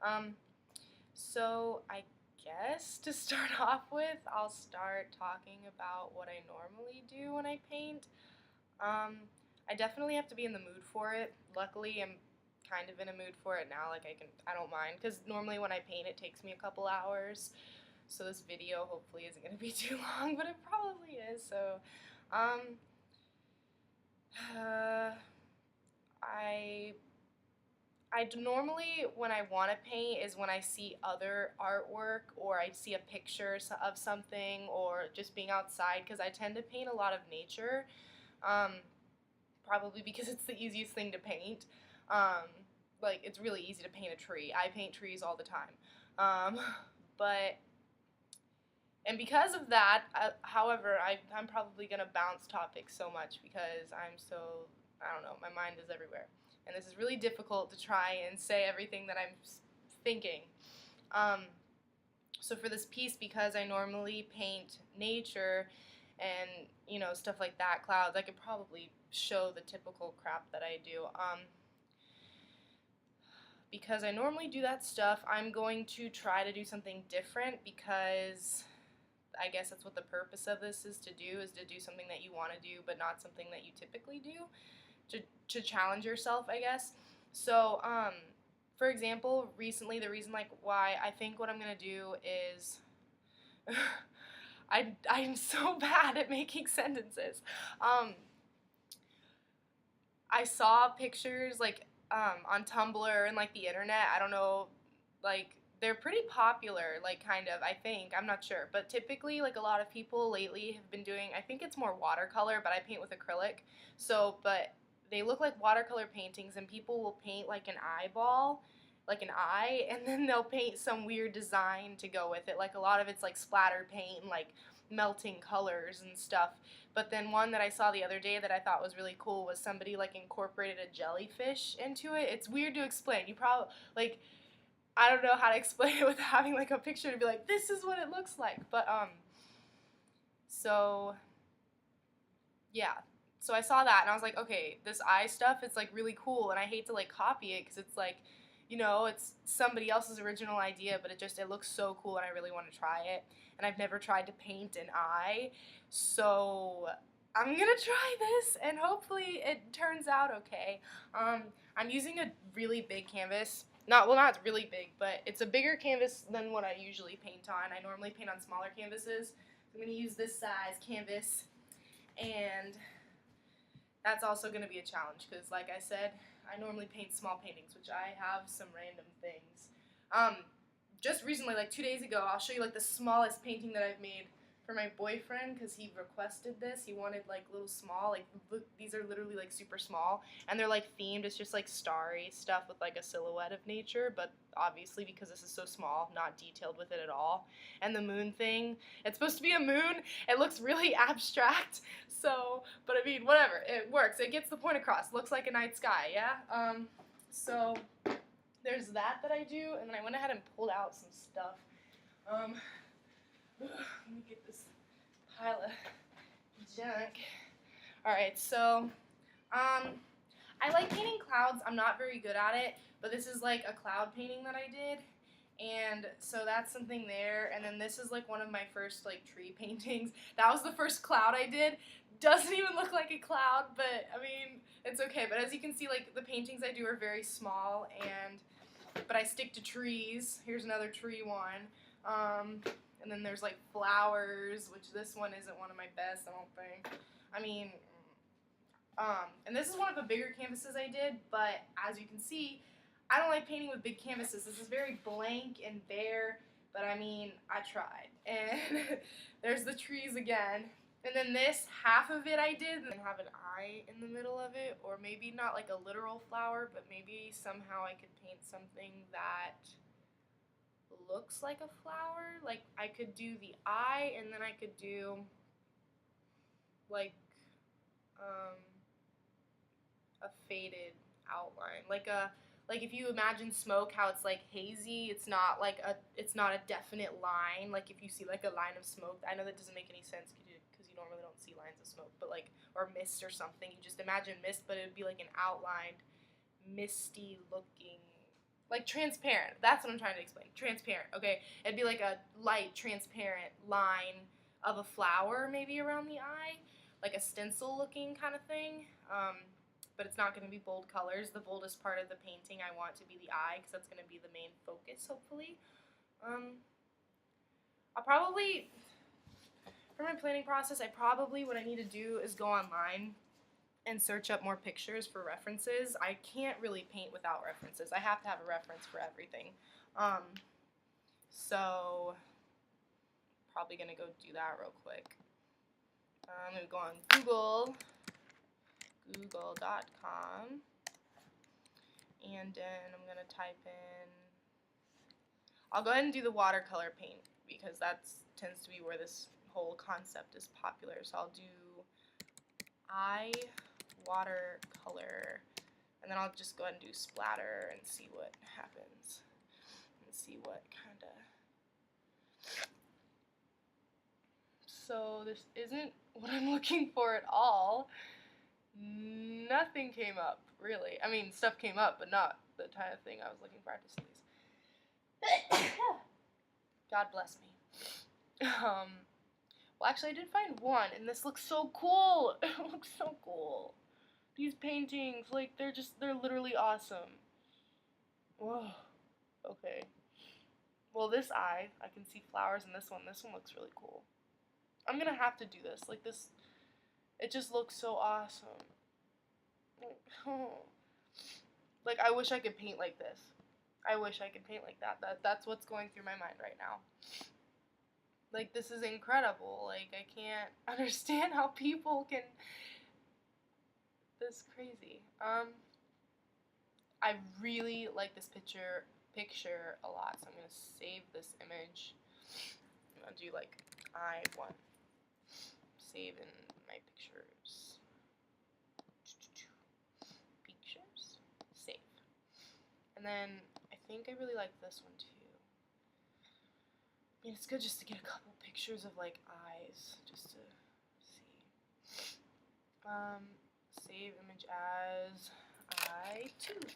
Um, so I guess to start off with, I'll start talking about what I normally do when I paint. Um, I definitely have to be in the mood for it. Luckily, I'm kind of in a mood for it now. Like I don't mind because normally when I paint, it takes me a couple hours. So this video hopefully isn't going to be too long, but it probably is. So, um, uh, I normally, when I want to paint, is when I see other artwork or I see a picture of something or just being outside, because I tend to paint a lot of nature, um, probably because it's the easiest thing to paint. Um, like, it's really easy to paint a tree. I paint trees all the time. Um, but, and because of that, however, I'm probably going to bounce topics so much because I don't know, my mind is everywhere. And this is really difficult to try and say everything that I'm thinking. Um, so for this piece, because I normally paint nature and, you know, stuff like that, clouds, I could probably show the typical crap that I do. Because I normally do that stuff, I'm going to try to do something different because I guess that's what the purpose of this is to do something that you want to do but not something that you typically do, to challenge yourself, I guess. So, for example, recently the reason like why I think what I'm going to do is I'm so bad at making sentences. I saw pictures like on Tumblr and like the internet. I don't know, like they're pretty popular, like kind of, I think. I'm not sure. But typically, like a lot of people lately have been doing, I think it's more watercolor, but I paint with acrylic. So, but they look like watercolor paintings, and people will paint like an eyeball, like an eye, and then they'll paint some weird design to go with it. Like a lot of it's like splatter paint and like melting colors and stuff. But then one that I saw the other day that I thought was really cool was somebody like incorporated a jellyfish into it. It's weird to explain. You probably like, I don't know how to explain it without having like a picture to be like, this is what it looks like. But so yeah. So I saw that and I was like, okay, this eye stuff, it's like really cool, and I hate to like copy it because it's like, you know, it's somebody else's original idea, but it looks so cool and I really want to try it. And I've never tried to paint an eye, so I'm gonna try this and hopefully it turns out okay. I'm using a really big canvas. Not really big, but it's a bigger canvas than what I usually paint on. I normally paint on smaller canvases. I'm gonna use this size canvas, and that's also going to be a challenge because, like I said, I normally paint small paintings, which I have some random things. Just recently, like 2 days ago, I'll show you like the smallest painting that I've made for my boyfriend because he requested this. He wanted like little small, like look, these are literally like super small, and they're like themed. It's just like starry stuff with like a silhouette of nature, but obviously because this is so small, not detailed with it at all. And the moon thing, it's supposed to be a moon. It looks really abstract, so, but I mean, whatever, it works. It gets the point across. Looks like a night sky, yeah? So there's that I do, and then I went ahead and pulled out some stuff. Let me get this pile of junk. Alright, so, I like painting clouds. I'm not very good at it, but this is like a cloud painting that I did. And so that's something there. And then this is like one of my first like tree paintings. That was the first cloud I did. Doesn't even look like a cloud, but I mean, it's okay. But as you can see, like the paintings I do are very small, but I stick to trees. Here's another tree one. And then there's like flowers, which this one isn't one of my best, I don't think. I mean, and this is one of the bigger canvases I did, but as you can see, I don't like painting with big canvases. This is very blank and bare, but I mean, I tried. And there's the trees again. And then this, half of it I did, and have an eye in the middle of it, or maybe not like a literal flower, but maybe somehow I could paint something that looks like a flower. Like I could do the eye, and then I could do like a faded outline, like if you imagine smoke, how it's like hazy. It's not a definite line. Like if you see like a line of smoke, I know that doesn't make any sense because you normally don't see lines of smoke, but like, or mist or something. You just imagine mist, but it would be like an outlined, misty looking, like transparent. That's what I'm trying to explain. Transparent. Okay, it'd be like a light, transparent line of a flower maybe around the eye, like a stencil looking kind of thing. But it's not going to be bold colors. The boldest part of the painting I want to be the eye, because that's going to be the main focus, hopefully. I'll probably, for my planning process, what I need to do is go online and search up more pictures for references. I can't really paint without references. I have to have a reference for everything. So probably gonna go do that real quick. I'm gonna go on google.com, and then I'm gonna type in, I'll go ahead and do the watercolor paint because that tends to be where this whole concept is popular. So I'll do eye watercolor, and then I'll just go ahead and do splatter and see what happens, and see what kind of. So this isn't what I'm looking for at all. Nothing came up, really. I mean, stuff came up, but not the kind of thing I was looking for. I have to sneeze. God bless me. Well, actually, I did find one, and this looks so cool. It looks so cool. These paintings, like, they're literally awesome. Whoa. Okay. Well, this eye, I can see flowers in this one. This one looks really cool. I'm gonna have to do this. Like, this, it just looks so awesome. Like, oh. Like, I wish I could paint like this. I wish I could paint like that. That's what's going through my mind right now. Like, this is incredible. Like, I can't understand how people can. This is crazy. I really like this picture a lot, so I'm gonna save this image. I'm gonna do like I1. Save in my pictures. Pictures. Save. And then I think I really like this one too. I mean, it's good just to get a couple pictures of like eyes, just to see. Save image as I2.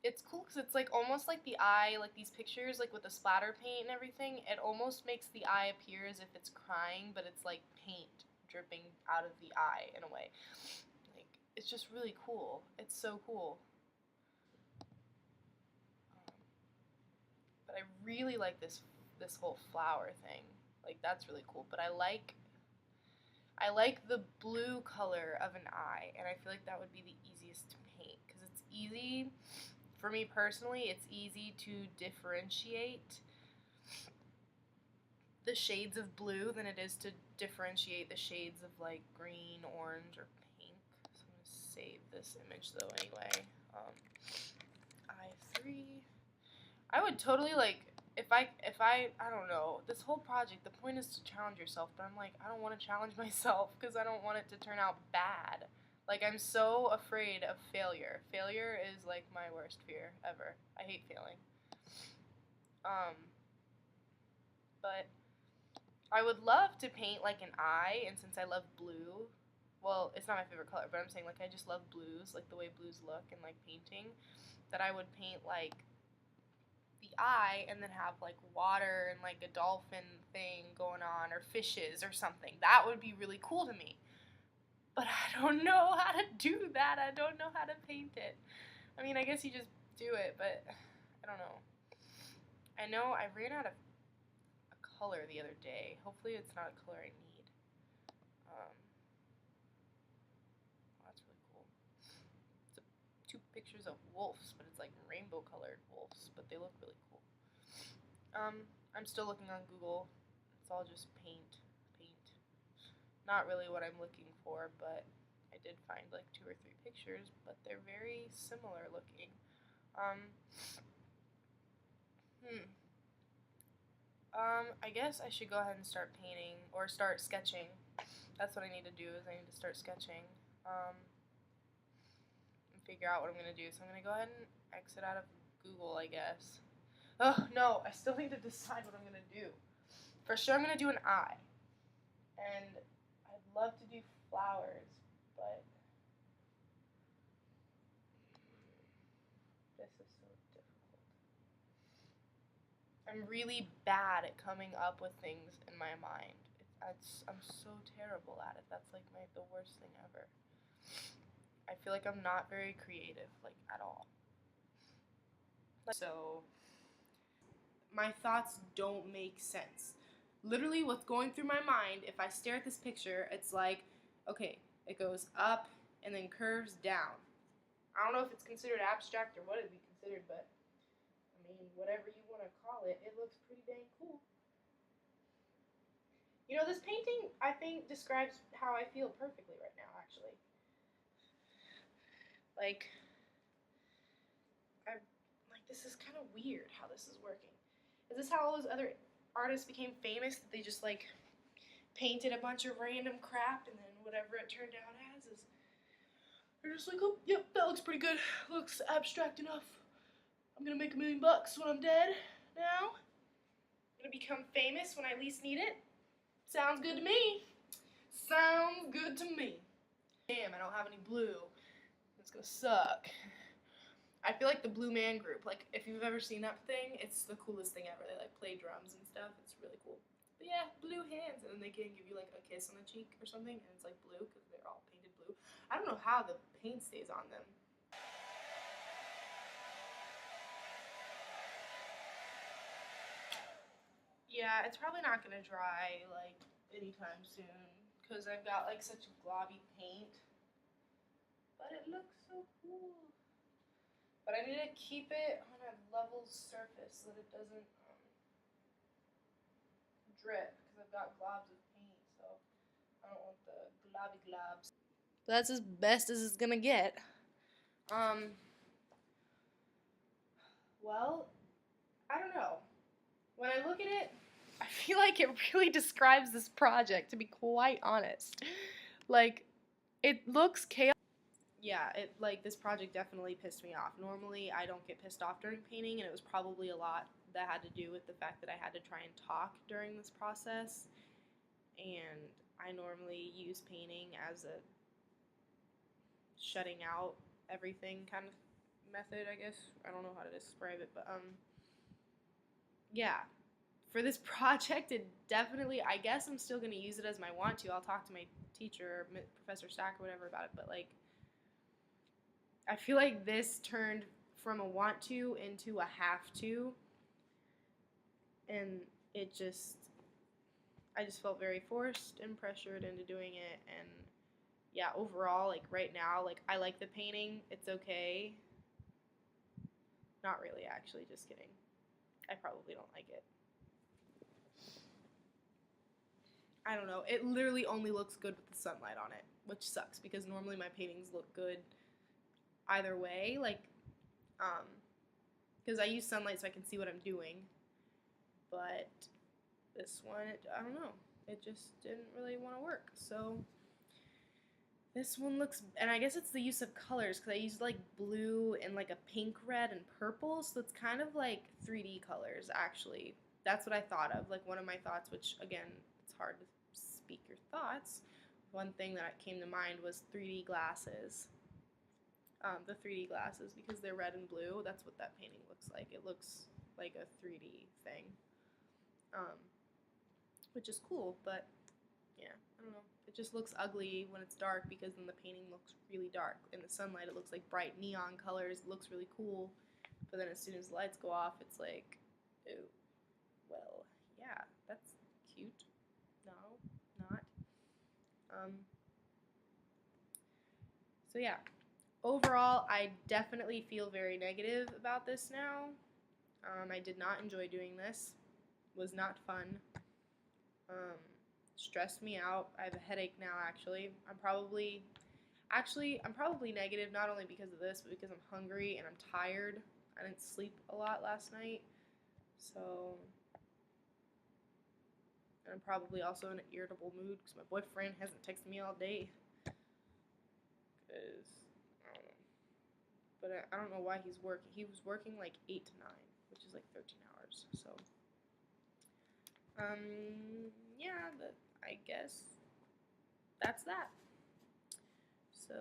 It's cool because it's like almost like the eye, like these pictures, like with the splatter paint and everything, it almost makes the eye appear as if it's crying, but it's like paint dripping out of the eye in a way. Like, it's just really cool. It's so cool. But I really like this whole flower thing. Like, that's really cool. But I like the blue color of an eye, and I feel like that would be the easiest to paint because it's easy. For me personally, it's easy to differentiate the shades of blue than it is to differentiate the shades of like green, orange, or pink. So I'm going to save this image though anyway. I3. I would totally like, if I don't know, this whole project, the point is to challenge yourself, but I'm like, I don't want to challenge myself because I don't want it to turn out bad. Like, I'm so afraid of failure. Failure is, like, my worst fear ever. I hate failing. But I would love to paint, like, an eye, and since I love blue, well, it's not my favorite color, but I'm saying, like, I just love blues, like, the way blues look and, like, painting, that I would paint, like, the eye and then have, like, water and, like, a dolphin thing going on, or fishes or something. That would be really cool to me. But I don't know how to do that. I don't know how to paint it. I mean, I guess you just do it, but I don't know. I know I ran out of a color the other day. Hopefully it's not a color I need. That's really cool. It's two pictures of wolves, but it's like rainbow colored wolves, but they look really cool. I'm still looking on Google. It's all just paint. Not really what I'm looking for, but I did find like 2 or 3 pictures, but they're very similar looking. I guess I should go ahead and start painting, or start sketching. That's what I need to do, is I need to start sketching, and figure out what I'm going to do. So I'm going to go ahead and exit out of Google, I guess. Oh, no, I still need to decide what I'm going to do. For sure I'm going to do an eye. And I'd love to do flowers, but difficult. I'm really bad at coming up with things in my mind. I'm so terrible at it. That's like the worst thing ever. I feel like I'm not very creative, like at all. So my thoughts don't make sense. Literally, what's going through my mind, if I stare at this picture, it's like, okay, it goes up and then curves down. I don't know if it's considered abstract or what it'd be considered, but I mean, whatever you want to call it, it looks pretty dang cool. You know, this painting, I think, describes how I feel perfectly right now, actually. Like, this is kind of weird how this is working. Is this how all those other artists became famous? That they just, like, painted a bunch of random crap and then whatever it turned out as is... They're just like, oh, yep, that looks pretty good. Looks abstract enough. I'm gonna make $1 million when I'm dead now. I'm gonna become famous when I least need it. Sounds good to me. Sounds good to me. Damn, I don't have any blue. It's gonna suck. I feel like the Blue Man Group, like, if you've ever seen that thing, it's the coolest thing ever. They, like, play drums and stuff. It's really cool. But yeah, blue hands. And then they can give you, like, a kiss on the cheek or something, and it's, like, blue because they're all painted blue. I don't know how the paint stays on them. Yeah, it's probably not gonna dry, like, anytime soon because I've got, like, such globby paint. But it looks so cool. But I need to keep it on a level surface so that it doesn't drip because I've got globs of paint, so I don't want the globby globs. That's as best as it's gonna get. Well, I don't know. When I look at it, I feel like it really describes this project, to be quite honest. Like, it looks chaotic. Yeah, this project definitely pissed me off. Normally, I don't get pissed off during painting, and it was probably a lot that had to do with the fact that I had to try and talk during this process. And I normally use painting as a shutting out everything kind of method, I guess. I don't know how to describe it, but yeah. For this project, it definitely, I guess I'm still going to use it as my want to. I'll talk to my teacher, Professor Stack or whatever about it, but like, I feel like this turned from a want to into a have to, and I just felt very forced and pressured into doing it, and yeah, overall, like right now, like I like the painting, it's okay. Not really, actually, just kidding. I probably don't like it. I don't know, it literally only looks good with the sunlight on it, which sucks because normally my paintings look good either way, like, because I use sunlight so I can see what I'm doing, but this one, I don't know, it just didn't really want to work, so this one looks, and I guess it's the use of colors, because I used like blue and like a pink, red, and purple, so it's kind of like 3D colors, actually. That's what I thought of, like one of my thoughts, which again, it's hard to speak your thoughts. One thing that came to mind was 3D glasses. The 3D glasses, because they're red and blue, that's what that painting looks like. It looks like a 3D thing, which is cool, but yeah, I don't know. It just looks ugly when it's dark because then the painting looks really dark. In the sunlight, it looks like bright neon colors. It looks really cool, but then as soon as the lights go off, it's like, ew. Well, yeah, that's cute. No, not. So yeah. Overall, I definitely feel very negative about this now. I did not enjoy doing this. Was not fun. Stressed me out. I have a headache now, actually. I'm probably negative not only because of this, but because I'm hungry and I'm tired. I didn't sleep a lot last night. So, and I'm probably also in an irritable mood because my boyfriend hasn't texted me all day. Because but I don't know why he's working. He was working like 8 to 9, which is like 13 hours. So, yeah, but I guess that's that. So,